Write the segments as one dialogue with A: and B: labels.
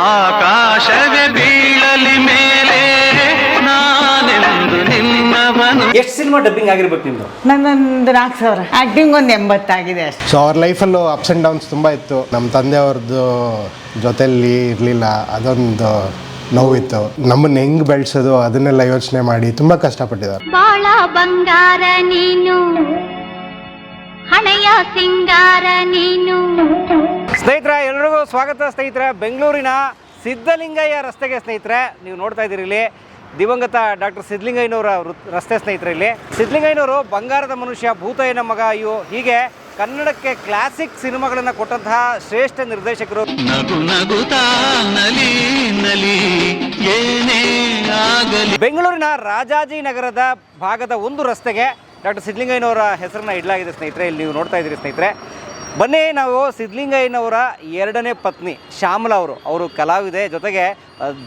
A: ಆಕಾಶವೇ ಬೀಳಲಿ ಮೇಲೆ ನಾನೆಂದು ನಿನ್ನವನು.
B: ಎಷ್ಟು ಸಿನಿಮಾ ಡಬ್ಬಿಂಗ್ ಆಗಿರ್ಬೇಕು ನಿಮ್ದು?
C: ನನ್ನೊಂದು 4,000. ಆಕ್ಟಿಂಗ್ ಒಂದು 80 ಆಗಿದೆ ಅಷ್ಟೇ.
D: ಸೊ ಅವ್ರ ಲೈಫಲ್ಲೂ ಅಪ್ಸ್ ಆ್ಯಂಡ್ ಡೌನ್ಸ್ ತುಂಬ ಇತ್ತು. ನಮ್ಮ ತಂದೆಯವ್ರದ್ದು ಜೊತೆಯಲ್ಲಿ ಇರಲಿಲ್ಲ, ಅದೊಂದು ನೋವಿತ್ತು. ನಮ್ಮನ್ನು ಹೆಂಗೆ ಬೆಳೆಸೋದು ಅದನ್ನೆಲ್ಲ ಯೋಚನೆ ಮಾಡಿ ತುಂಬ ಕಷ್ಟಪಟ್ಟಿದ್ದಾರೆ.
E: ಬಾಳ ಬಂಗಾರ ನೀನು, ಹಣೆಯ ಸಿಂಗಾರ ನೀನು.
B: ಸ್ನೇಹಿತರೆ ಎಲ್ರಿಗೂ ಸ್ವಾಗತ. ಸ್ನೇಹಿತರೆ ಬೆಂಗಳೂರಿನ ಸಿದ್ಧಲಿಂಗಯ್ಯ ರಸ್ತೆಗೆ ಸ್ನೇಹಿತರೆ ನೀವು ನೋಡ್ತಾ ಇದ್ದೀರಿ, ಇಲ್ಲಿ ದಿವಂಗತ ಡಾಕ್ಟರ್ ಸಿದ್ಧಲಿಂಗಯ್ಯನವರ ರಸ್ತೆ. ಸ್ನೇಹಿತರೆ ಇಲ್ಲಿ ಸಿದ್ಧಲಿಂಗಯ್ಯನವರು ಬಂಗಾರದ ಮನುಷ್ಯ, ಭೂತಯ್ಯನ ಮಗ, ಅಯ್ಯೋ ಹೀಗೆ ಕನ್ನಡಕ್ಕೆ ಕ್ಲಾಸಿಕ್ ಸಿನಿಮಾಗಳನ್ನು ಕೊಟ್ಟಂತಹ ಶ್ರೇಷ್ಠ ನಿರ್ದೇಶಕರು.
A: ನಗು ನಗುತ್ತಾ ನಲಿ ನಲಿ ಏನೇ ಆಗಲಿ.
B: ಬೆಂಗಳೂರಿನ ರಾಜಾಜಿನಗರದ ಭಾಗದ ಒಂದು ರಸ್ತೆಗೆ ಡಾಕ್ಟರ್ ಸಿದ್ಧಲಿಂಗಯ್ಯನವರ ಹೆಸರನ್ನ ಇಡಲಾಗಿದೆ. ಸ್ನೇಹಿತರೆ ಇಲ್ಲಿ ನೀವು ನೋಡ್ತಾ ಇದ್ದೀರಿ. ಸ್ನೇಹಿತರೆ ಬನ್ನಿ, ನಾವು ಸಿದ್ಧಲಿಂಗಯ್ಯನವರ 2ನೇ ಪತ್ನಿ ಶ್ಯಾಮಲಾ ಅವರು ಕಲಾವಿದೆ, ಜೊತೆಗೆ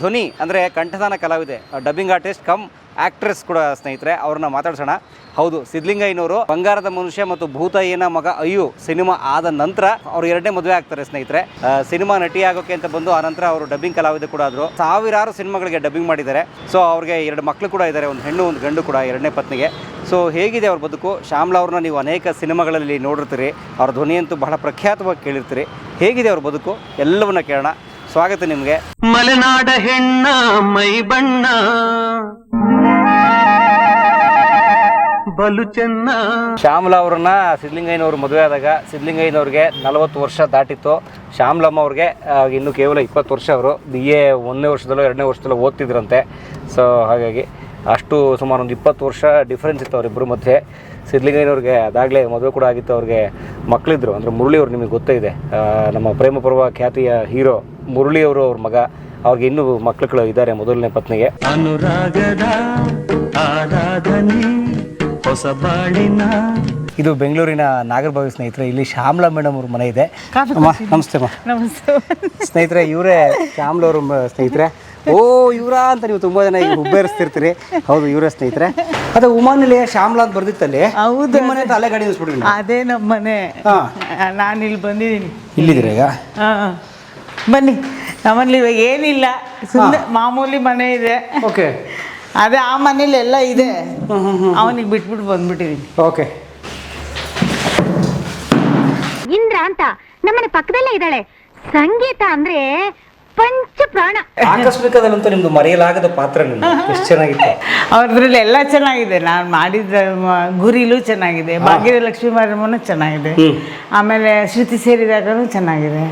B: ಧ್ವನಿ ಅಂದರೆ ಕಂಠದಾನ ಕಲಾವಿದೆ, ಡಬ್ಬಿಂಗ್ ಆರ್ಟಿಸ್ಟ್ ಕಮ್ ಆ್ಯಕ್ಟ್ರೆಸ್ ಕೂಡ. ಸ್ನೇಹಿತರೆ ಅವ್ರನ್ನ ಮಾತಾಡ್ಸೋಣ. ಹೌದು, ಸಿದ್ಧಲಿಂಗಯ್ಯನವರು ಬಂಗಾರದ ಮನುಷ್ಯ ಮತ್ತು ಭೂತಯ್ಯನ ಮಗ ಅಯ್ಯು ಸಿನಿಮಾ ಆದ ನಂತರ ಅವರು 2ನೇ ಮದುವೆ ಆಗ್ತಾರೆ. ಸ್ನೇಹಿತರೆ ಸಿನಿಮಾ ನಟಿ ಆಗೋಕ್ಕೆ ಅಂತ ಬಂದು ಆನಂತರ ಅವರು ಡಬ್ಬಿಂಗ್ ಕಲಾವಿದೆ ಕೂಡ ಆದರು. ಸಾವಿರಾರು ಸಿನಿಮಾಗಳಿಗೆ ಡಬ್ಬಿಂಗ್ ಮಾಡಿದ್ದಾರೆ. ಸೊ ಅವ್ರಿಗೆ 2 ಮಕ್ಕಳು ಕೂಡ ಇದ್ದಾರೆ, ಒಂದು ಹೆಣ್ಣು ಒಂದು ಗಂಡು ಕೂಡ 2ನೇ ಪತ್ನಿಗೆ. ಸೊ ಹೇಗಿದೆ ಅವ್ರ ಬದುಕು? ಶ್ಯಾಮಲಾ ಅವ್ರನ್ನ ನೀವು ಅನೇಕ ಸಿನಿಮಾಗಳಲ್ಲಿ ನೋಡಿರ್ತೀರಿ, ಅವ್ರ ಧ್ವನಿಯಂತೂ ಬಹಳ ಪ್ರಖ್ಯಾತವಾಗಿ ಕೇಳಿರ್ತೀರಿ. ಹೇಗಿದೆ ಅವ್ರ ಬದುಕು ಎಲ್ಲವನ್ನ ಕೇಳೋಣ. ಸ್ವಾಗತ ನಿಮಗೆ.
A: ಮಲೆನಾಡ ಹೆಣ್ಣ ಮೈ ಬಣ್ಣ ಬಲು ಚೆನ್ನ.
B: ಶ್ಯಾಮಲಾ ಅವ್ರನ್ನ ಸಿದ್ಧಲಿಂಗಯ್ಯನವ್ರು ಮದುವೆ ಆದಾಗ ಸಿದ್ಧಲಿಂಗಯ್ಯನವ್ರಿಗೆ 40 ವರ್ಷ ದಾಟಿತ್ತು. ಶ್ಯಾಮಲಮ್ಮ ಅವ್ರಿಗೆ ಇನ್ನೂ ಕೇವಲ 20 ವರ್ಷ. ಅವರು BA 1ನೇ ವರ್ಷದಲ್ಲೋ 2ನೇ ವರ್ಷದಲ್ಲೋ ಓದ್ತಿದ್ರಂತೆ. ಸೊ ಹಾಗಾಗಿ ಅಷ್ಟು ಸುಮಾರು ಒಂದು 20 ವರ್ಷ ಡಿಫ್ರೆನ್ಸ್ ಇತ್ತು ಅವರಿಬ್ಬರ ಮಧ್ಯೆ. ಸಿದ್ಧಲಿಂಗಯ್ಯನವ್ರಿಗೆ ಅದಾಗಲೇ ಮದುವೆ ಕೂಡ ಆಗಿತ್ತು. ಅವ್ರಿಗೆ ಮಕ್ಕಳಿದ್ರು, ಅಂದರೆ ಮುರಳಿ ಅವ್ರು ನಿಮಗೆ ಗೊತ್ತೇ ಇದೆ, ನಮ್ಮ ಪ್ರೇಮ ಪರ್ವ ಖ್ಯಾತಿಯ ಹೀರೋ ಮುರಳಿ ಅವರು ಅವ್ರ ಮಗ. ಅವ್ರಿಗೆ ಇನ್ನೂ ಮಕ್ಕಳು ಇದ್ದಾರೆ ಮೊದಲನೇ ಪತ್ನಿಗೆ.
A: ಅನುರಾಗದ ಆರಾಧನೆ ಹೊಸ ಬಾಳಿನ.
B: ಇದು ಬೆಂಗಳೂರಿನ ನಾಗರಬಾವಿ. ಸ್ನೇಹಿತರೆ ಇಲ್ಲಿ ಶ್ಯಾಮಲಾ ಮೇಡಮ್ ಅವ್ರ ಮನೆ ಇದೆ. ನಮಸ್ತೆ ಅಮ್ಮ.
C: ನಮಸ್ತೆ
B: ಸ್ನೇಹಿತರೆ ಇವರೇ ಶ್ಯಾಮಲಾ ಅವರು ಸ್ನೇಹಿತರೆ. ಓ ಇವರಾ ಅಂತ ನೀವು ತುಂಬ ಜನ ಈಗ ಹುಬ್ಬೇರಿಸ್ತಿರ್ತೀರಿ. ಹೌದು ಇವರೇ ಸ್ನೇಹಿತರೆ. ಅದೇ ಉಮಾನಿಲೆ ಶ್ಯಾಮಲಾ ಅಂತ ಬರ್ದಿತ್ತಲ್ಲಿ.
C: ಹೌದು,
B: ಮನೆ ಅಲ್ಲೇ ಗಾಡಿ ನಿಲ್ಸ್ಬಿಡ್ರಿ.
C: ಅದೇ ನಮ್ಮ ಮನೆ. ನಾನು ಇಲ್ಲಿ ಬಂದಿದ್ದೀನಿ.
B: ಇಲ್ಲಿದ್ದೀರಾ ಈಗ?
C: ಹಾಂ ಬನ್ನಿ. ನಮ್ಮಲ್ಲಿ ಇವಾಗ ಏನಿಲ್ಲ, ಸುಮ್ಮನೆ ಮಾಮೂಲಿ ಮನೆ ಇದೆ.
B: ಓಕೆ.
C: ಅದೇ ಆ ಮನೇಲಿ ಎಲ್ಲ ಇದೆ. ಅವನಿಗೆ ಬಿಟ್ಬಿಟ್ಟು ಬಂದ್ಬಿಟ್ಟಿದ್ದೀನಿ.
B: ಓಕೆ.
E: ಇಂದ್ರ ಅಂತ ನಮ್ಮನೆ ಪಕ್ಕದಲ್ಲೇ ಇದ್ದಾಳೆ. ಸಂಗೀತ ಅಂದ್ರೆ ಪಂಚ ಪ್ರಾಣ.
B: ಆಕಸ್ಮಿಕದಲ್ಲಂತೂ ನಿಮ್ದು ಮರೆಯಲಾಗದ ಪಾತ್ರ. ಎಷ್ಟು ಚೆನ್ನಾಗಿತ್ತು
C: ಅವ್ರದ್ರಲ್ಲಿ ಎಲ್ಲ ಚೆನ್ನಾಗಿದೆ. ನಾನು ಮಾಡಿದ ಗುರಿಲೂ ಚೆನ್ನಾಗಿದೆ, ಭಾಗ್ಯಲಕ್ಷ್ಮಿ ಮಾರಮ್ಮನೂ ಚೆನ್ನಾಗಿದೆ, ಆಮೇಲೆ ಶ್ರುತಿ ಸೇರಿದಾಗನೂ ಚೆನ್ನಾಗಿದೆ,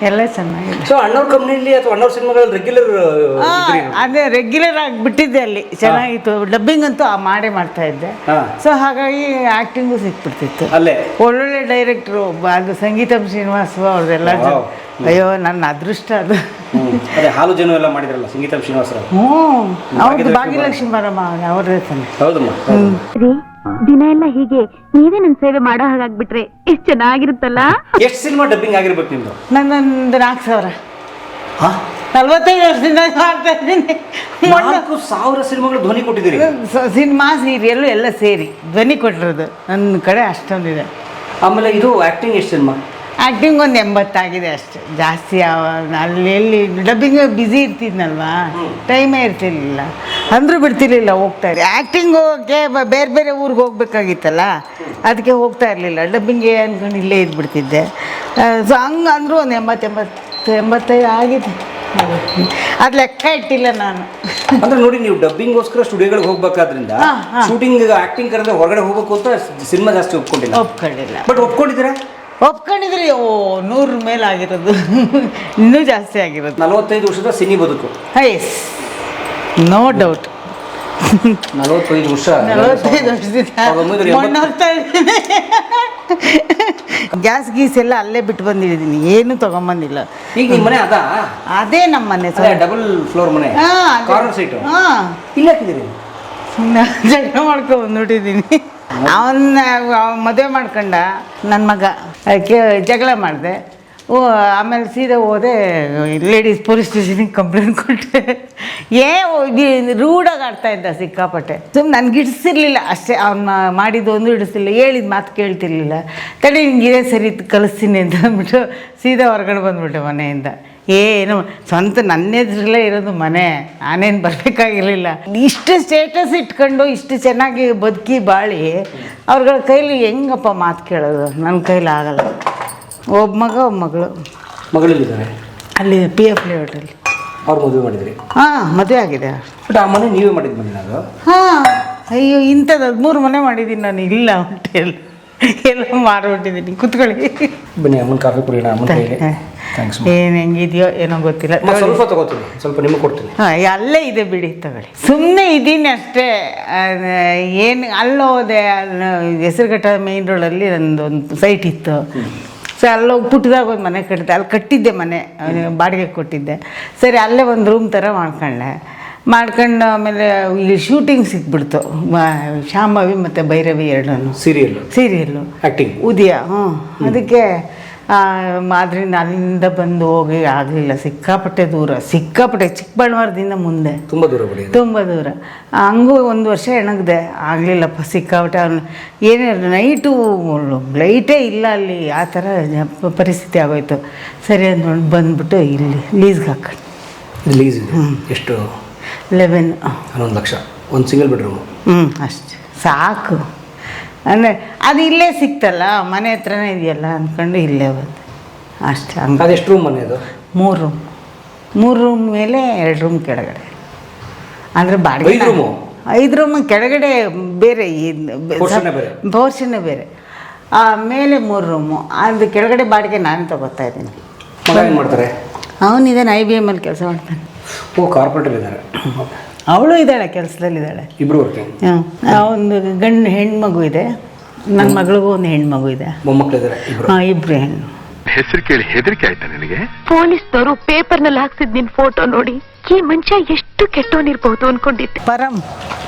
C: ಎಲ್ಲ ಚೆನ್ನಾಗಿದೆ.
B: ಸೊ ಅಣ್ಣವ್ರ ಕಂಪ್ನಿಲಿ ಅಥವಾ ಅಣ್ಣವ್ರ ಸಿನಿಮಾಗಳಲ್ಲಿ ರೆಗ್ಯುಲರ್?
C: ಅದೇ ರೆಗ್ಯುಲರ್ ಆಗಿ ಬಿಟ್ಟಿದ್ದೆ ಅಲ್ಲಿ. ಚೆನ್ನಾಗಿತ್ತು. ಡಬ್ಬಿಂಗ್ ಅಂತೂ ಮಾಡೇ ಮಾಡ್ತಾ ಇದ್ದೆ. ಸೊ ಹಾಗಾಗಿ ಆಕ್ಟಿಂಗು ಸಿಕ್ಬಿಡ್ತಿತ್ತು ಅಲ್ಲೇ. ಒಳ್ಳೊಳ್ಳೆ ಡೈರೆಕ್ಟ್ರು, ಅದು ಸಂಗೀತಂ ಶ್ರೀನಿವಾಸ ಅವ್ರದ್ದೆಲ್ಲ. ಅಯ್ಯೋ ನನ್ನ ಅದೃಷ್ಟ ಅದು.
B: ಅದೇ ಹಾಲು ಜನ ಎಲ್ಲ ಮಾಡಿದ್ರಲ್ಲ ಸಂಗೀತಂ ಶ್ರೀನಿವಾಸ.
C: ಅವ್ರದ್ದು ಭಾಗ್ಯಲಕ್ಷ್ಮಿ ಮಾರಮ್ಮ ಅವ್ರದೇ ತಾನೆ.
B: ಹೌದಮ್ಮ.
E: ದಿನ ಎಲ್ಲ ಹೀಗೆ ನೀವೇ ನನ್ನ ಸೇವೆ ಮಾಡೋ ಹಾಗಾಗ್ಬಿಟ್ರೆ ಎಷ್ಟು ಚೆನ್ನಾಗಿರುತ್ತಲ್ಲ.
B: ಎಷ್ಟು ಸಿನಿಮಾ ಡಬ್ಬಿಂಗ್ ಆಗಿರ್ಬೇಕು ನಿಮ್ದು?
C: ನನ್ನೊಂದು 4,000. 45 ವರ್ಷದಿಂದ ಮಾಡ್ತಾ ಇದ್ದೀನಿ.
B: 4,000 ಸಿನಿಮಾಗಳು ಧ್ವನಿ ಕೊಟ್ಟಿದ್ದೀರಿ?
C: ಸಿನಿಮಾ ಸೀರಿಯಲ್ಲು ಎಲ್ಲ ಸೇರಿ ಧ್ವನಿ ಕೊಟ್ಟಿರೋದು ನನ್ನ ಕಡೆ ಅಷ್ಟೊಂದಿದೆ.
B: ಆಮೇಲೆ ಇದು ಆಕ್ಟಿಂಗ್ ಎಷ್ಟು ಸಿನಿಮಾ?
C: ಆ್ಯಕ್ಟಿಂಗ್ ಒಂದು 80 ಆಗಿದೆ ಅಷ್ಟೆ. ಜಾಸ್ತಿ ಅಲ್ಲಿ ಎಲ್ಲಿ ಡಬ್ಬಿಂಗ್ ಬ್ಯುಸಿ ಇರ್ತಿದ್ನಲ್ವಾ, ಟೈಮೇ ಇರ್ತಿರ್ಲಿಲ್ಲ, ಅಂದರೂ ಬಿಡ್ತಿರ್ಲಿಲ್ಲ. ಹೋಗ್ತಾ ಇರಿ ಆ್ಯಕ್ಟಿಂಗ್ ಹೋಗೋಕ್ಕೆ ಬೇರೆ ಬೇರೆ ಊರಿಗೆ ಹೋಗ್ಬೇಕಾಗಿತ್ತಲ್ಲ, ಅದಕ್ಕೆ ಹೋಗ್ತಾ ಇರಲಿಲ್ಲ. ಡಬ್ಬಿಂಗ್ಗೆ ಅಂದ್ಕೊಂಡು ಇಲ್ಲೇ ಇದ್ಬಿಡ್ತಿದ್ದೆ. ಸೊ ಹಂಗೆ ಅಂದರೂ ಒಂದು 80-85 ಆಗಿದೆ. ಅದು ಲೆಕ್ಕ ಇಟ್ಟಿಲ್ಲ ನಾನು.
B: ಅಂದ್ರೆ ನೋಡಿ, ನೀವು ಡಬ್ಬಿಂಗ್ಗೋಸ್ಕರ ಸ್ಟುಡಿಯೋಗಳಿಗೆ ಹೋಗ್ಬೇಕಾದ್ರಿಂದ ಶೂಟಿಂಗ್ ಆಕ್ಟಿಂಗ್ ಕರೆದ್ರೆ ಹೊರಗಡೆ ಹೋಗ್ಬೇಕು ಅಂತ ಸಿನಿಮಾ ಜಾಸ್ತಿ ಒಪ್ಕೊಂಡಿಲ್ಲ. ಬಟ್
C: ಒಪ್ಕೊಂಡಿದ್ರಿ. 100 ಮೇಲೆ ಆಗಿರೋದು, ಇನ್ನೂ ಜಾಸ್ತಿ ಆಗಿರೋದು.
B: 45 ವರ್ಷದ ಸಿನಿ ಬದುಕು.
C: S, no doubt.
B: 45 ವರ್ಷ.
C: 45 ವರ್ಷದಿಂದ ಗ್ಯಾಸ್ ಗೀಸ್ ಎಲ್ಲ ಅಲ್ಲೇ ಬಿಟ್ಟು ಬಂದಿದ್ದೀನಿ, ಏನು ತಗೊಂಬಂದಿಲ್ಲ.
B: ಈಗ ನಿಮ್ಮ ಮನೆ
C: ಅದೇ ನಮ್ಮ ಮನೆ,
B: ಡಬಲ್ ಫ್ಲೋರ್ ಮನೆ, ಕಾರ್ನರ್ ಸೀಟು. ಇಲ್ಲ ಹಾಕಿದ್ದೀರಿ?
C: ಜಗಳ ಮಾಡ್ಕೊಂಡು ಬಂದ್ಬಿಟ್ಟಿದ್ದೀನಿ. ಅವನ್ನ ಮದುವೆ ಮಾಡ್ಕೊಂಡ ನನ್ನ ಮಗ, ಅದಕ್ಕೆ ಜಗಳ ಮಾಡಿದೆ. ಆಮೇಲೆ ಸೀದಾ ಹೋದೆ ಲೇಡೀಸ್ ಪೊಲೀಸ್ ಸ್ಟೇಷನಿಗೆ ಕಂಪ್ಲೇಂಟ್ ಕೊಟ್ಟೆ. ರೂಢಾಗಿ ಆಡ್ತಾ ಇದ್ದ ಸಿಕ್ಕಾಪಟ್ಟೆ. ನನಗೆ ಇಡಿಸಿರ್ಲಿಲ್ಲ ಅಷ್ಟೇ, ಅವ್ನು ಮಾಡಿದ್ದು ಒಂದು ಇಡಿಸಿಲ್ಲ, ಹೇಳಿದ ಮಾತು ಕೇಳ್ತಿರ್ಲಿಲ್ಲ. ತಡೆ ಹಿಂಗೆ ಇದೇ ಸರಿ ಕಳಿಸ್ತೀನಿ ಅಂತ ಅಂದ್ಬಿಟ್ಟು ಸೀದಾ ಹೊರಗಡೆ ಬಂದ್ಬಿಟ್ಟೆ ಮನೆಯಿಂದ. ಏನು ಸ್ವಂತ ನನ್ನ ಎದುರಲ್ಲೇ ಇರೋದು ಮನೆ, ನಾನೇನು ಬರಬೇಕಾಗಿರಲಿಲ್ಲ. ಇಷ್ಟು ಸ್ಟೇಟಸ್ ಇಟ್ಕೊಂಡು ಇಷ್ಟು ಚೆನ್ನಾಗಿ ಬದುಕಿ ಬಾಳಿ ಅವ್ರಗಳ ಕೈಲಿ ಹೆಂಗಪ್ಪ ಮಾತು ಕೇಳೋದು? ನನ್ನ ಕೈಲಿ ಆಗಲ್ಲ. ಒಬ್ಬ ಮಗ ಒಬ್ಬ ಮಗಳು.
B: ಮಗಳಲ್ಲಿದ್ದಾರೆ
C: ಅಲ್ಲಿ PF ಲೇಔಟಲ್ಲಿ.
B: ಅವ್ರು ಮದುವೆ ಮಾಡಿದ್ರಿ?
C: ಹಾಂ, ಮದುವೆ ಆಗಿದೆ.
B: ಬಟ್ ಆ ಮನೆ ನೀವೇ ಮಾಡಿದ ಮನೆ ಅದು?
C: ಹಾಂ. ಅಯ್ಯೋ, ಇಂಥದ್ದು 13 ಮನೆ ಮಾಡಿದ್ದೀನಿ ನಾನು. ಇಲ್ಲ ಹೋಟೆಲ್ ಎಲ್ಲ ಮಾರ್ಬಿಟ್ಟಿದ್ದೀನಿ. ಕೂತ್ಕೊಳ್ಳಿ,
B: ಬನ್ನಿ ಅಮ್ಮನ ಕಾಫಿ ಕುಡಿಯೋಣ. ಅಮ್ಮನ ಕೈಲಿ ಥ್ಯಾಂಕ್ಸ್.
C: ಏನು ಹೆಂಗಿದೆಯೋ ಏನೋ ಗೊತ್ತಿಲ್ಲ.
B: ಸ್ವಲ್ಪ ತಗೋತೀನಿ, ಸ್ವಲ್ಪ ನಿಮಗೆ ಕೊಡ್ತೀನಿ.
C: ಹಾಂ, ಅಲ್ಲೇ ಇದೆ ಬಿಡಿ, ತಗೊಳ್ಳಿ. ಸುಮ್ಮನೆ ಇದ್ದೀನಿ ಅಷ್ಟೇ. ಏನು ಅಲ್ಲೋದೆ, ಹೆಸರುಘಟ್ಟ ಮೇನ್ ರೋಡಲ್ಲಿ ಒಂದು ಸೈಟ್ ಇತ್ತು. ಸೊ ಅಲ್ಲೋಗಿ ಪುಟ್ಟದಾಗ ಒಂದು ಮನೆ ಕಟ್ಟಿದ್ದೆ. ಅಲ್ಲಿ ಕಟ್ಟಿದ್ದೆ ಮನೆ, ಬಾಡಿಗೆ ಕೊಟ್ಟಿದ್ದೆ. ಸರಿ, ಅಲ್ಲೇ ಒಂದು ರೂಮ್ ಥರ ಮಾಡ್ಕೊಂಡು ಆಮೇಲೆ ಇಲ್ಲಿ ಶೂಟಿಂಗ್ ಸಿಕ್ಬಿಡ್ತು. ಶಾಂಭವಿ ಮತ್ತು ಭೈರವಿ ಎರಡನ್ನು ಸೀರಿಯಲ್ಲು
B: ಆ್ಯಕ್ಟಿಂಗ್
C: ಉದಯ. ಅದಕ್ಕೆ ಅದರಿಂದ ಅಲ್ಲಿಂದ ಬಂದು ಹೋಗಿ ಆಗಲಿಲ್ಲ. ಸಿಕ್ಕಾಪಟ್ಟೆ ದೂರ, ಸಿಕ್ಕಾಪಟ್ಟೆ ಚಿಕ್ಕಬಳ್ಳಾಪುರದಿಂದ ಮುಂದೆ ತುಂಬ ದೂರ. ಹಂಗೂ 1 ವರ್ಷ ಎಣಗಿದೆ, ಆಗಲಿಲ್ಲಪ್ಪ. ಸಿಕ್ಕಾಪಟ್ಟೆ ಅವ್ನು ಏನೇ ನೈಟು ಲೈಟೇ ಇಲ್ಲ ಅಲ್ಲಿ, ಆ ಥರ ಪರಿಸ್ಥಿತಿ ಆಗೋಯ್ತು. ಸರಿ ಅಂದ್ಕೊಂಡು ಬಂದ್ಬಿಟ್ಟು ಇಲ್ಲಿ ಲೀಸ್ಗೆ ಹಾಕೊಂಡು.
B: ಲೀಸ್ ಎಷ್ಟು? 11 ಲಕ್ಷ. ಒಂದು ಸಿಂಗಲ್ ಬೆಡ್ರೂಮು.
C: ಅಷ್ಟೆ ಸಾಕು. ಅಂದರೆ ಅದು ಇಲ್ಲೇ ಸಿಕ್ತಲ್ಲ, ಮನೆ ಹತ್ರನೇ ಇದೆಯಲ್ಲ ಅಂದ್ಕೊಂಡು ಇಲ್ಲೇ ಬಂದೆ ಅಷ್ಟೇ. ಹಂಗೆ.
B: ಅದು ಎಷ್ಟು ರೂಮ್ ಮನೆ ಅದು?
C: 3 ರೂಮ್. 3 ರೂಮ್ ಮೇಲೆ 2 ರೂಮ್ ಕೆಳಗಡೆ. ಅಂದರೆ ಬಾಡಿಗೆ 5 ರೂಮ್ ಕೆಳಗಡೆ ಬೇರೆ, ಪೋರ್ಷನ್ನೇ ಬೇರೆ. ಮೇಲೆ 3 ರೂಮು. ಅದು ಕೆಳಗಡೆ ಬಾಡಿಗೆ ನಾನು ತಗೋತಾ ಇದ್ದೀನಿ.
B: ಏನು ಮಾಡ್ತಾರೆ?
C: ಅವನಿದ್ದಾನೆ IBM ಅಲ್ಲಿ ಕೆಲಸ ಮಾಡ್ತಾನೆ.
B: ಕಾರ್ಪೊರೇಟರ್ ಇದ್ದಾರೆ.
C: ಅವಳು ಇದ್ದಾಳೆ, ಕೆಲಸದಲ್ಲಿದ್ದಾಳೆ.
B: ಇಬ್ಬರು ವರ್ಕಿಂಗ್.
C: ಒಂದು ಹೆಣ್ಮಗು ಇದೆ. ನನ್ನ ಮಗಳಿಗೂ ಒಂದು ಹೆಣ್ಮಗು ಇದೆ.
B: ಮೊಮ್ಮಕ್ಕಳಿದ್ದಾರೆ?
C: ಇಬ್ರು ಹೆಣ್ಣು.
F: ಹೆಸರು ಕೇಳಿ ಹೆದರಿಕೆ ಆಯ್ತಾ ನಿನಗೆ?
E: ಪೊಲೀಸ್ನವರು ಪೇಪರ್ನಲ್ಲಿ ಹಾಕ್ಸಿದ್ ನಿನ್ ಫೋಟೋ ನೋಡಿ ಈ ಮನುಷ್ಯ ಎಷ್ಟು ಕೆಟ್ಟವನಿರ್ಬಹುದು ಅನ್ಕೊಂಡಿದ್ದೆ.
C: ಪರಂ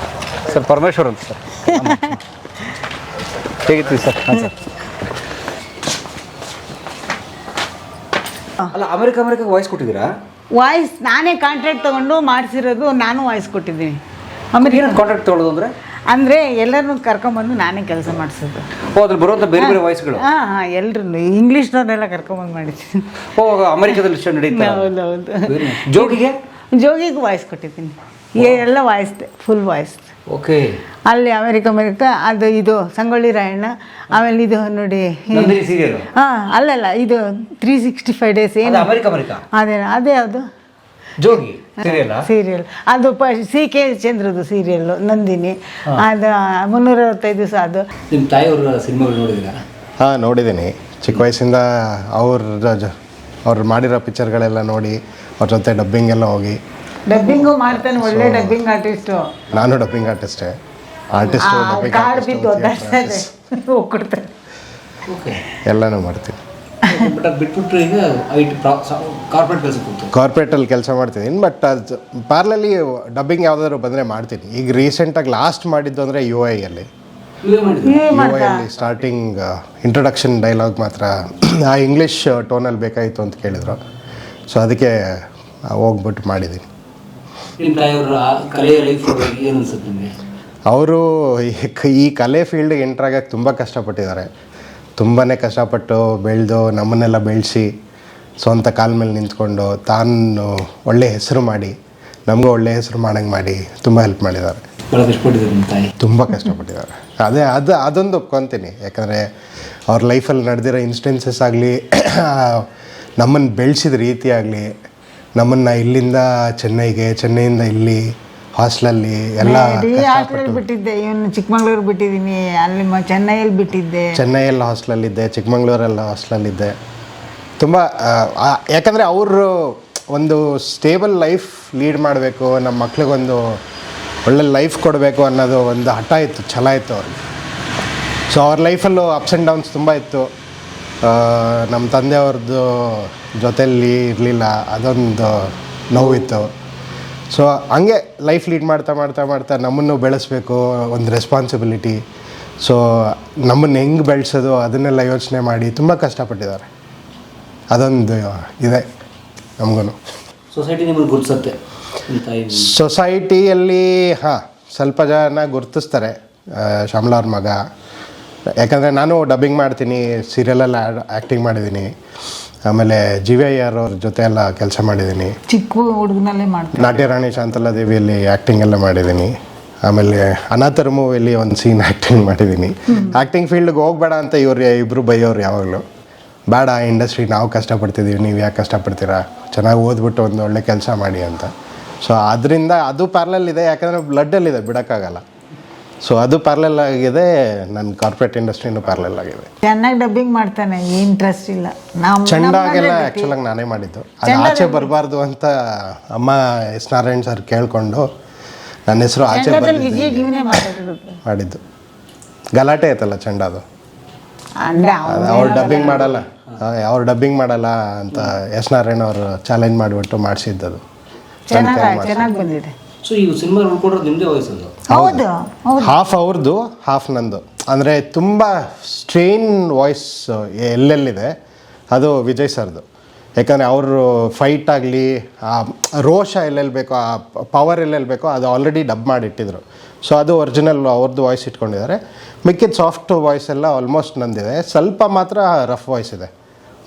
B: ಸರ್, ಪರಮೇಶ್ವರ್ ಅಂತ ಸರ್. ಹೇಗಿತ್ತು ಸರ್? ಹಾಂ ಸರ್. ಅಲ್ಲ, ಅಮೆರಿಕಾಗೆ ವಾಯ್ಸ್ ಕೊಟ್ಟಿದ್ದೀರಾ?
C: ವಾಯ್ಸ್ ನಾನೇ ಕಾಂಟ್ರಾಕ್ಟ್ ತೊಗೊಂಡು ಮಾಡಿಸಿರೋದು, ನಾನು ವಾಯ್ಸ್ ಕೊಟ್ಟಿದ್ದೀನಿ.
B: ಕಾಂಟ್ರಾಕ್ಟ್ ತೊಗೊಳ್ಳೋದು
C: ಅಂದರೆ ಎಲ್ಲರನ್ನೂ ಕರ್ಕೊಂಬಂದು ನಾನೇ ಕೆಲಸ ಮಾಡಿಸೋದು.
B: ಅದ್ರಲ್ಲಿ ಬರುವಂಥ ಬೇರೆ ಬೇರೆ ವಾಯ್ಸ್ಗಳು?
C: ಹಾಂ, ಎಲ್ಲರೂ ಇಂಗ್ಲೀಷ್ನವ್ರನ್ನೆಲ್ಲ ಕರ್ಕೊಂಬಂದು ಮಾಡಿದ್ದೀನಿ.
B: ಅಮೆರಿಕದಲ್ಲಿ ನಡೀತಾ?
C: ಹೌದೌದು. ಜೋಗಿಗೂ ವಾಯ್ಸ್ ಕೊಟ್ಟಿದ್ದೀನಿ. ಎಲ್ಲ ವಾಯ್ಸ್ದೆ, ಫುಲ್ ವಾಯ್ಸ್.
B: ಓಕೆ.
C: ಅಲ್ಲಿ ಅಮೆರಿಕ ಅದು ಇದು ಸಂಗೊಳ್ಳಿ ರಾಯಣ್ಣ. ಆಮೇಲೆ ಇದು ನೋಡಿ, ಹಾಂ, ಅಲ್ಲಲ್ಲ, ಇದು 365 days. ಏನು ಅದೇ ಯಾವುದು
B: ಜೋಗಿ
C: ಸೀರಿಯಲ್. ಅದು CK ಚಂದ್ರದು ಸೀರಿಯಲ್ಲು, ನಂದಿನಿ. ಅದು 365 ದಿವಸ. ಅದು
B: ನಿಮ್ಮ ತಾಯಿಯವ್ರ ಸಿನಿಮಾಗಳು ನೋಡಿದ್ದೀರಾ?
D: ಹಾಂ, ನೋಡಿದ್ದೀನಿ. ಚಿಕ್ಕ ವಯಸ್ಸಿಂದ ಅವ್ರು ಮಾಡಿರೋ ಪಿಕ್ಚರ್ಗಳೆಲ್ಲ ನೋಡಿ, ಅವ್ರ ಜೊತೆ ಡಬ್ಬಿಂಗ್ ಎಲ್ಲ ಹೋಗಿ.
C: ಡಬ್ಬಿಂಗು ಮಾಡ್ತಾನೆ, ಒಳ್ಳೆ ಡಬ್ಬಿಂಗ್ ಆರ್ಟಿಸ್ಟು.
D: ನಾನು ಡಬ್ಬಿಂಗ್ ಆರ್ಟಿಸ್ಟೇ.
C: ಕಾರ್ಡ್ ಬಿದ್ದು ಒದ್ದಾಡ್ತಾರೆ, ಹೋಗ್ಕೊಡ್ತಾರೆ.
D: ಎಲ್ಲನೂ ಮಾಡ್ತೀನಿ.
B: ಬಿಟ್ಬಿಟ್ರೆ ಈಗ
D: ಕಾರ್ಪೊರೇಟಲ್ಲಿ ಕೆಲಸ ಮಾಡ್ತಿದ್ದೀನಿ. ಬಟ್ ಅದು ಪಾರ್ಲಲ್ಲಿ ಡಬ್ಬಿಂಗ್ ಯಾವುದಾದ್ರು ಬಂದರೆ ಮಾಡ್ತೀನಿ. ಈಗ ರೀಸೆಂಟಾಗಿ ಲಾಸ್ಟ್ ಮಾಡಿದ್ದು ಅಂದರೆ UI ಅಲ್ಲಿ ಸ್ಟಾರ್ಟಿಂಗ್ ಇಂಟ್ರೊಡಕ್ಷನ್ ಡೈಲಾಗ್ ಮಾತ್ರ ಆ ಇಂಗ್ಲೀಷ್ ಟೋನಲ್ಲಿ ಬೇಕಾಯಿತು ಅಂತ ಕೇಳಿದ್ರು. ಸೊ ಅದಕ್ಕೆ ಹೋಗ್ಬಿಟ್ಟು ಮಾಡಿದ್ದೀನಿ. ಅವರು ಈ ಕಲೆ ಫೀಲ್ಡ್ಗೆ ಎಂಟ್ರಾಗಕ್ಕೆ ತುಂಬ ಕಷ್ಟಪಟ್ಟಿದ್ದಾರೆ. ತುಂಬಾ ಕಷ್ಟಪಟ್ಟು ಬೆಳೆದು ನಮ್ಮನ್ನೆಲ್ಲ ಬೆಳೆಸಿ ಸ್ವಂತ ಕಾಲ ಮೇಲೆ ನಿಂತ್ಕೊಂಡು ತಾನು ಒಳ್ಳೆ ಹೆಸರು ಮಾಡಿ ನಮಗೂ ಒಳ್ಳೆ ಹೆಸರು ಮಾಡಂಗೆ ಮಾಡಿ ತುಂಬ ಹೆಲ್ಪ್ ಮಾಡಿದ್ದಾರೆ. ತುಂಬ ಕಷ್ಟಪಟ್ಟಿದ್ದಾರೆ. ಅದೊಂದು ಒಪ್ಕೊತೀನಿ. ಯಾಕಂದರೆ ಅವ್ರ ಲೈಫಲ್ಲಿ ನಡೆದಿರೋ ಇನ್ಸ್ಟೆನ್ಸಸ್ ಆಗಲಿ, ನಮ್ಮನ್ನು ಬೆಳೆಸಿದ ರೀತಿ ಆಗಲಿ, ನಮ್ಮನ್ನು ಇಲ್ಲಿಂದ ಚೆನ್ನೈಯಿಂದ ಇಲ್ಲಿ ಹಾಸ್ಟೆಲಲ್ಲಿ ಎಲ್ಲ
C: ಬಿಟ್ಟಿದ್ದೆ. ಇವನು ಚಿಕ್ಕಮಂಗ್ಳೂರು ಬಿಟ್ಟಿದ್ದೀನಿ, ಅಲ್ಲಿ ಚೆನ್ನೈಯಲ್ಲಿ ಬಿಟ್ಟಿದ್ದೆ.
D: ಚೆನ್ನೈಯಲ್ಲಿ ಹಾಸ್ಟೆಲಲ್ಲಿದ್ದೆ, ಚಿಕ್ಕಮಂಗ್ಳೂರಲ್ಲಿ ಹಾಸ್ಟೆಲಲ್ಲಿದ್ದೆ. ತುಂಬ ಯಾಕಂದರೆ ಅವರು ಒಂದು ಸ್ಟೇಬಲ್ ಲೈಫ್ ಲೀಡ್ ಮಾಡಬೇಕು, ನಮ್ಮ ಮಕ್ಳಿಗೊಂದು ಒಳ್ಳೆ ಲೈಫ್ ಕೊಡಬೇಕು ಅನ್ನೋದು ಒಂದು ಹಠ ಇತ್ತು, ಛಲ ಇತ್ತು ಅವ್ರಿಗೆ. ಸೊ ಅವ್ರ ಲೈಫಲ್ಲೂ ಅಪ್ಸ್ ಆ್ಯಂಡ್ ಡೌನ್ಸ್ ತುಂಬ ಇತ್ತು. ನಮ್ಮ ತಂದೆಯವ್ರದ್ದು ಜೊತೆಯಲ್ಲಿ ಇರಲಿಲ್ಲ, ಅದೊಂದು ನೋವಿತ್ತು. ಸೊ ಹಂಗೆ ಲೈಫ್ ಲೀಡ್ ಮಾಡ್ತಾ ನಮ್ಮನ್ನು ಬೆಳೆಸಬೇಕು, ಒಂದು ರೆಸ್ಪಾನ್ಸಿಬಿಲಿಟಿ. ಸೊ ನಮ್ಮನ್ನು ಹೆಂಗೆ ಬೆಳೆಸೋದು ಅದನ್ನೆಲ್ಲ ಯೋಚನೆ ಮಾಡಿ ತುಂಬ ಕಷ್ಟಪಟ್ಟಿದ್ದಾರೆ. ಅದೊಂದು ಇದೆ ನಮಗೂ.
B: ಸೊಸೈಟಿ ನಿಮ್ಮನ್ನು ಗುರುತಿಸುತ್ತೆ
D: ಸೊಸೈಟಿಯಲ್ಲಿ ಹಾಂ ಸ್ವಲ್ಪ ಜನ ಗುರ್ತಿಸ್ತಾರೆ. ಶ್ಯಾಮಲಾ ಅವ್ರ ಮಗ, ಯಾಕಂದರೆ ನಾನು ಡಬ್ಬಿಂಗ್ ಮಾಡ್ತೀನಿ, ಸೀರಿಯಲೆಲ್ಲ ಆ್ಯಕ್ಟಿಂಗ್ ಮಾಡಿದ್ದೀನಿ, ಆಮೇಲೆ GVR ಅವ್ರ ಜೊತೆ ಎಲ್ಲ ಕೆಲಸ ಮಾಡಿದ್ದೀನಿ.
C: ಚಿಕ್ಕ ಹುಡುಗನಲ್ಲೇ ಮಾಡ್ತಾರೆ.
D: ನಾಟ್ಯರಾಣಿ ಶಾಂತಲಾ ದೇವಿಯಲ್ಲಿ ಆ್ಯಕ್ಟಿಂಗ್ ಎಲ್ಲ ಮಾಡಿದ್ದೀನಿ. ಆಮೇಲೆ ಅನಾಥರ ಮೂವಿಯಲ್ಲಿ ಒಂದು ಸೀನ್ ಆ್ಯಕ್ಟಿಂಗ್ ಮಾಡಿದ್ದೀನಿ. ಆ್ಯಕ್ಟಿಂಗ್ ಫೀಲ್ಡ್ಗೆ ಹೋಗ್ಬೇಡ ಅಂತ ಇಬ್ಬರು ಬೈಯೋರು ಯಾವಾಗಲೂ, ಬೇಡ ಇಂಡಸ್ಟ್ರಿ ನಾವು ಕಷ್ಟಪಡ್ತಿದ್ದೀವಿ, ನೀವು ಯಾಕೆ ಕಷ್ಟಪಡ್ತೀರಾ, ಚೆನ್ನಾಗಿ ಓದ್ಬಿಟ್ಟು ಒಂದು ಒಳ್ಳೆ ಕೆಲಸ ಮಾಡಿ ಅಂತ. ಸೊ ಅದರಿಂದ ಅದು ಪ್ಯಾರಲಲ್ ಇದೆ, ಯಾಕಂದರೆ ಬ್ಲಡ್ಡಲ್ಲಿದೆ, ಬಿಡೋಕ್ಕಾಗಲ್ಲ. ಸೊ ಅದು ಪ್ಯಾರಲಲ್ ಆಗಿದೆ, ನನ್ನ ಕಾರ್ಪೊರೇಟ್ ಇಂಡಸ್ಟ್ರಿನೂ ಪ್ಯಾರಲಲ್ ಆಗಿದೆ.
C: ಚೆನ್ನಾಗಿ ಡಬ್ಬಿಂಗ್ ಮಾಡ್ತಾನೆ, ಇಂಟ್ರೆಸ್ಟ್ ಇಲ್ಲ.
D: ಚೆಂಡಾಗೆಲ್ಲ ಆ್ಯಕ್ಚುಲಾಗಿ ನಾನೇ ಮಾಡಿದ್ದು, ಅದು ಆಚೆ ಬರಬಾರ್ದು ಅಂತ ಅಮ್ಮ ಎಸ್ ನಾರಾಯಣ್ ಸರ್ ಕೇಳಿಕೊಂಡು ನನ್ನ ಹೆಸರು ಆಚೆ ಮಾಡಿದ್ದು. ಗಲಾಟೆ ಆಯ್ತಲ್ಲ ಚೆಂಡದು, ಅವ್ರು ಡಬ್ಬಿಂಗ್ ಮಾಡಲ್ಲ, ಅವ್ರು ಡಬ್ಬಿಂಗ್ ಮಾಡಲ್ಲ ಅಂತ ಎಸ್ ನಾರಾಯಣ್ ಅವರು ಚಾಲೆಂಜ್ ಮಾಡಿಬಿಟ್ಟು ಮಾಡಿಸಿದ್ದದು.
C: ಚೆನ್ನಾಗಿ ಬಂದಿದೆ.
B: ಸೊ ಈ ಸಿನಿಮಾ ಉಳ್ಕೊಡೋದು ನಿಮ್ಮದೇ ವಯಸ್ಸದು?
C: ಹೌದು
D: ಹಾಫ್ ಅವ್ರದ್ದು, ಹಾಫ್ ನಂದು. ಅಂದರೆ ತುಂಬ ಸ್ಟ್ರೈನ್ ವಾಯ್ಸ್ ಎಲ್ಲೆಲ್ಲಿದೆ ಅದು ವಿಜಯ್ ಸರ್ದು. ಯಾಕಂದರೆ ಅವರು ಫೈಟ್ ಆಗಲಿ, ಆ ರೋಷ ಎಲ್ಲೆಲ್ಲಿ ಬೇಕೋ, ಆ ಪವರ್ ಎಲ್ಲೆಲ್ಲಿ ಬೇಕೋ ಅದು ಆಲ್ರೆಡಿ ಡಬ್ ಮಾಡಿಟ್ಟಿದ್ರು. ಸೊ ಅದು ಒರಿಜಿನಲ್ ಅವ್ರದ್ದು ವಾಯ್ಸ್ ಇಟ್ಕೊಂಡಿದ್ದಾರೆ. ಮಿಕ್ಕಿದ ಸಾಫ್ಟ್ ವಾಯ್ಸ್ ಎಲ್ಲ ಆಲ್ಮೋಸ್ಟ್ ನಂದಿದೆ, ಸ್ವಲ್ಪ ಮಾತ್ರ ರಫ್ ವಾಯ್ಸ್ ಇದೆ.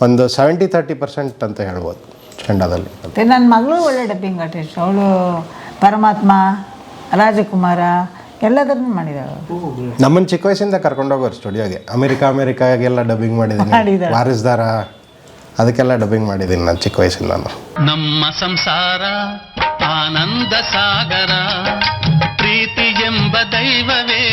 D: ಒಂದು 70-30% ಅಂತ ಹೇಳ್ಬೋದು ಚೆಂಡದಲ್ಲಿ.
C: ನನ್ನ ಮಗಳು ಒಳ್ಳೆ ಡಬ್ಬಿಂಗ್ ಆರ್ಟಿಸ್ಟ್. ಅವಳು ಪರಮಾತ್ಮ, ರಾಜಕುಮಾರ ಎಲ್ಲದನ್ನು ಮಾಡಿದಾಳೆ.
D: ನಮ್ಮನ್ನು ಚಿಕ್ಕ ವಯಸ್ಸಿಂದ ಕರ್ಕೊಂಡೋಗೋರು ಸ್ಟುಡಿಯೋಗೆ. ಅಮೆರಿಕಾಗೆಲ್ಲ ಡಬ್ಬಿಂಗ್ ಮಾಡಿದ್ದೀನಿ, ವಾರಿಸ್ದಾರ ಅದಕ್ಕೆಲ್ಲ ಡಬ್ಬಿಂಗ್ ಮಾಡಿದ್ದೀನಿ ನಾನು ಚಿಕ್ಕ ವಯಸ್ಸಿಂದ.
A: ನಮ್ಮ ಸಂಸಾರ ಆನಂದ ಸಾಗರ, ಪ್ರೀತಿ ಎಂಬ ದೈವವೇ